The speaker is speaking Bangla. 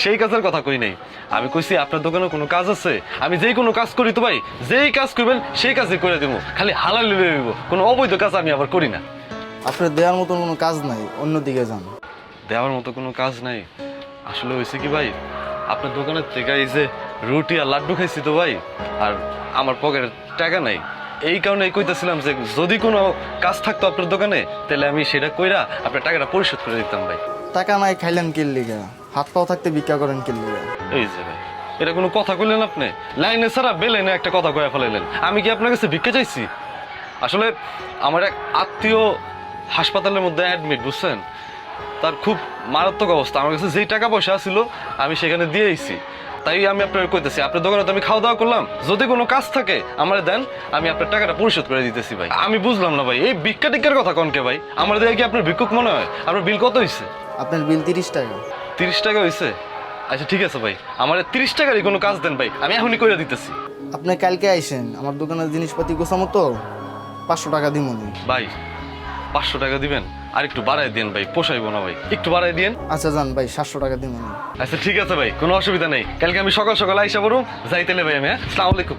সেই কাজের কথা কই নাই। আমি কইছি আপনার দোকানে কোনো কাজ আছে, আমি যেই কোনো কাজ করি তো ভাই, যেই কাজ করবেন সেই কাজই করে দেবো, খালি হালাল লইব, কোনো অবৈধ কাজ আমি আবার করি না। আপনার দেওয়ার মতন কোনো কাজ নাই, অন্যদিকে যান। দেওয়ার মতো কোনো কাজ নাই? আসলে হয়েছে কি ভাই, আপনার দোকানের থেকে এই যে রুটি আর লাড্ডু খাইছি তো ভাই, আর আমার পকেটে টাকা নাই। এই কারণে কইতেছিলাম যে যদি কোনো কাজ থাকতো আপনার দোকানে, তাহলে আমি সেটা কইরা আপনার টাকাটা পরিশোধ করে দিতাম ভাই। টাকা নাই খাইলেন কিল লিগা, হাত পাও থাকতে ভিক্ষা করেন কিল লিগা? এই যে ভাই, এটা কোনো কথা কইলেন আপনি? লাইনে ছাড়া বেলাইনে একটা কথা কয়ে ফেলাইলেন। আমি কি আপনার কাছে ভিক্ষা চাইছি? আসলে আমার এক আত্মীয় হাসপাতালের মধ্যে অ্যাডমিট, বুঝছেন? তার খুব মারাত্মক অবস্থা। আমার কাছে যেই টাকা পয়সা ছিল আমি সেখানে দিয়ে আইছি। তাই আমি আপনার কইতেছি, আপনার দোকানে তো আমি খাওয়া দাওয়া করলাম, যদি কোনো কাজ থাকে আমার দেন, আমি আপনার টাকাটা পরিশোধ করে দিতেছি ভাই। আমি বুঝলাম না ভাই, এই ভিক্ষা টিক্ষার কথা কনকে ভাই? আমার দেখে কি আপনার ভিক্ষুক মনে হয়? আপনার বিল কত হয়েছে? আপনার বিল 30 টাকা। 30 টাকা হয়েছে? আচ্ছা ঠিক আছে ভাই, আমার 30 টাকারই কোনো কাজ দেন ভাই, আমি এখনই করে দিতেছি। আপনি কালকে আইসেন, আমার দোকানের জিনিসপাতি গোছামো তো, 500 টাকা দিমুনি। ভাই 500 টাকা দিবেন? আর একটু বাড়াই দেন ভাই, পোষাইবো না ভাই, একটু বাড়াই দিন। আচ্ছা যান ভাই, 700 টাকা দিমুনি। আচ্ছা ঠিক আছে ভাই, কোনো অসুবিধা নেই। কালকে আমি সকাল সকাল আইসা পড়ুম, যাইতেলে ভাই আমি। হ্যাঁ, আসসালামু আলাইকুম।